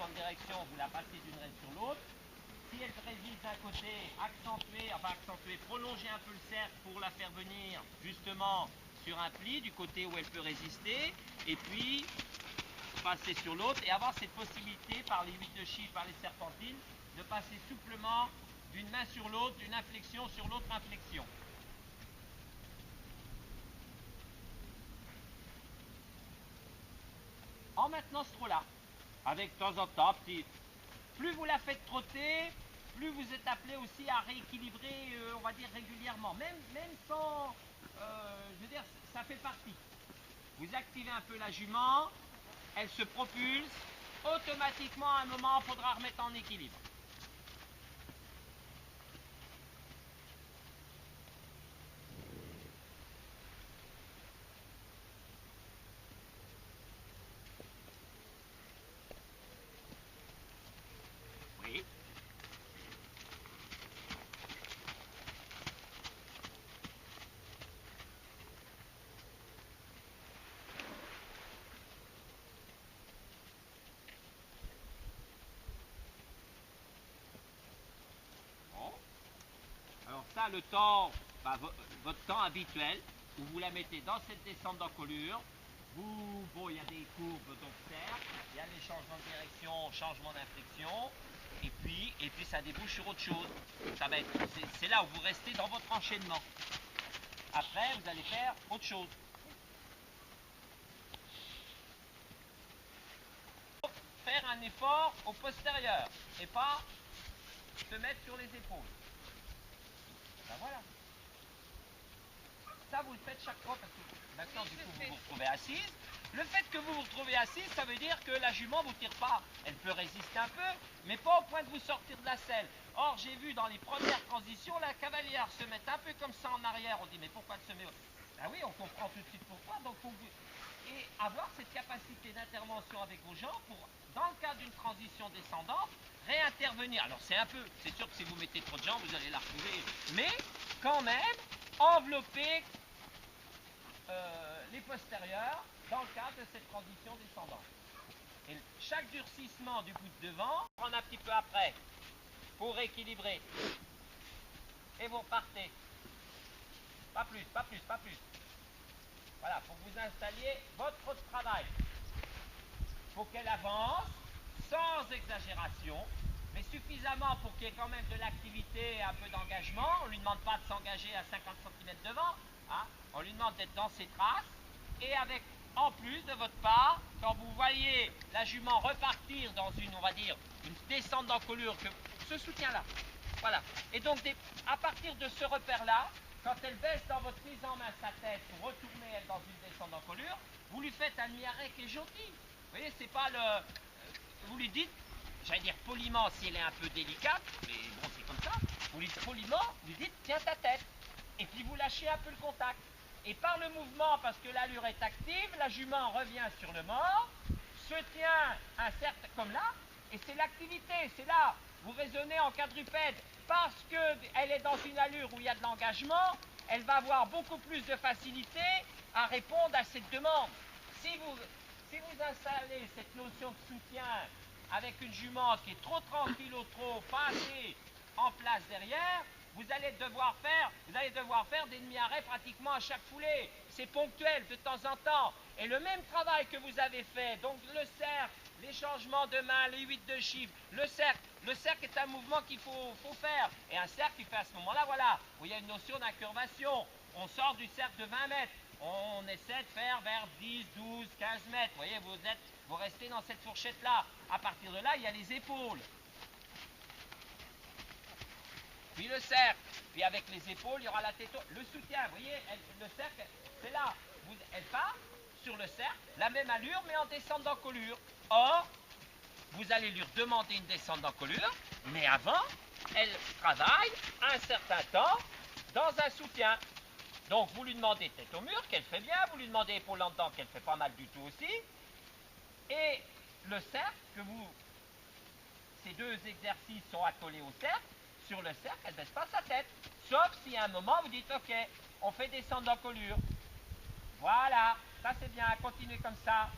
changement de direction, vous la passez d'une raie sur l'autre. Si elle résiste d'un côté, prolongez un peu le cercle pour la faire venir justement sur un pli du côté où elle peut résister. Et puis passer sur l'autre et avoir cette possibilité par les 8 de chiffre, par les serpentines, de passer souplement d'une main sur l'autre, d'une inflexion sur l'autre inflexion. En maintenant ce trot-là, avec de temps en temps, plus vous la faites trotter, plus vous êtes appelé aussi à rééquilibrer, on va dire régulièrement, même sans, je veux dire, ça fait partie. Vous activez un peu la jument, elle se propulse, automatiquement à un moment, il faudra remettre en équilibre. Oui. Alors ça, le temps, votre temps habituel, où vous la mettez dans cette descente d'encolure, bon, il y a des courbes d'observe, il y a les changements de direction, changement d'inflexion, et puis ça débouche sur autre chose. C'est là où vous restez dans votre enchaînement. Après, vous allez faire autre chose. Faire un effort au postérieur, et pas se mettre sur les épaules. Ben voilà. Ça, vous le faites chaque fois parce que maintenant, du coup, vous vous retrouvez assise. Le fait que vous vous retrouvez assise, ça veut dire que la jument ne vous tire pas. Elle peut résister un peu, mais pas au point de vous sortir de la selle. Or, j'ai vu dans les premières transitions, la cavalière se mettre un peu comme ça en arrière. On dit, mais pourquoi elle se met... Ah oui, on comprend tout de suite pourquoi. Donc, et avoir cette capacité d'intervention avec vos jambes pour, dans le cas d'une transition descendante, réintervenir. Alors, c'est sûr que si vous mettez trop de jambes, vous allez la retrouver. Mais, quand même, envelopper les postérieurs dans le cadre de cette transition descendante. Et chaque durcissement du bout de devant, prendre un petit peu après pour rééquilibrer. Et vous repartez. Pas plus, pas plus, pas plus. Voilà, pour que vous installiez votre travail. Il faut qu'elle avance sans exagération, mais suffisamment pour qu'il y ait quand même de l'activité et un peu d'engagement. On ne lui demande pas de s'engager à 50 cm devant. Hein. On lui demande d'être dans ses traces et avec, en plus de votre part, quand vous voyez la jument repartir dans une, on va dire, une descente d'encolure, ce soutien-là, voilà. Et donc, à partir de ce repère-là, quand elle baisse dans votre prise en main sa tête pour retourner elle dans une descente d'encolure, vous lui faites un demi-arrêt qui est gentil. Vous voyez, c'est pas le... Vous lui dites, j'allais dire poliment si elle est un peu délicate, mais bon, c'est comme ça. Vous lui dites poliment, vous lui dites, tiens ta tête. Et puis vous lâchez un peu le contact. Et par le mouvement, parce que l'allure est active, la jument revient sur le mort, se tient un certain, comme là, et c'est l'activité, c'est là. Vous raisonnez en quadrupède. Parce qu'elle est dans une allure où il y a de l'engagement, elle va avoir beaucoup plus de facilité à répondre à cette demande. Si vous installez cette notion de soutien avec une jument qui est trop tranquille au trot, pas assez en place derrière, vous allez devoir faire des demi-arrêts pratiquement à chaque foulée. C'est ponctuel de temps en temps. Et le même travail que vous avez fait, donc le cercle, les changements de main, les 8 de chiffre, le cercle est un mouvement qu'il faut faire. Et un cercle qui fait à ce moment-là, voilà, où il y a une notion d'incurvation. On sort du cercle de 20 mètres. On essaie de faire vers 10, 12, 15 mètres. Vous voyez, vous restez dans cette fourchette-là. À partir de là, il y a les épaules. Puis le cercle. Puis avec les épaules, il y aura la tête. Le soutien, vous voyez, le cercle, c'est là. Elle part sur le cercle, la même allure, mais en descente d'encolure. Or, vous allez lui demander une descente d'encolure, mais avant, elle travaille un certain temps dans un soutien. Donc, vous lui demandez tête au mur, qu'elle fait bien, vous lui demandez épaule en dedans, qu'elle fait pas mal du tout aussi. Et le cercle, ces deux exercices sont accolés au cercle, sur le cercle, elle ne baisse pas sa tête. Sauf si à un moment, vous dites, ok, on fait descendre d'encolure. Voilà, ça c'est bien, continuez comme ça.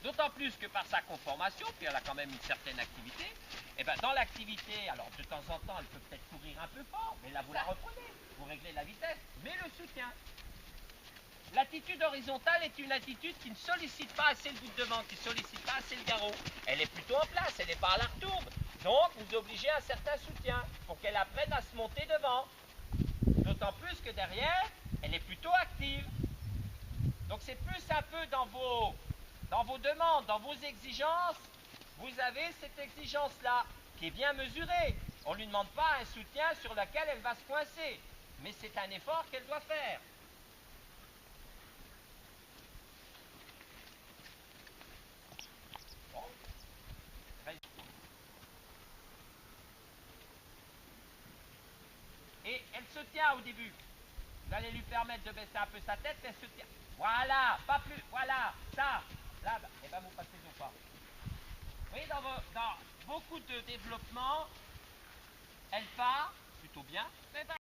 D'autant plus que par sa conformation, puis elle a quand même une certaine activité, et ben dans l'activité, alors de temps en temps, elle peut peut-être courir un peu fort, mais là vous la reprenez, vous réglez la vitesse, mais le soutien. L'attitude horizontale est une attitude qui ne sollicite pas assez le bout de devant, qui ne sollicite pas assez le garrot. Elle est plutôt en place, elle n'est pas à la retourne. Donc vous obligez un certain soutien pour qu'elle apprenne à se monter devant. D'autant plus que derrière, elle est plutôt active. Donc c'est plus un peu dans vos demandes, dans vos exigences, vous avez cette exigence-là qui est bien mesurée. On ne lui demande pas un soutien sur lequel elle va se coincer, mais c'est un effort qu'elle doit faire. Bon. Et elle se tient au début. Vous allez lui permettre de baisser un peu sa tête, elle se tient. Voilà, pas plus, voilà, ça. Là, et ben vous passez au pas. Vous voyez, dans beaucoup de développement, elle part plutôt bien, mais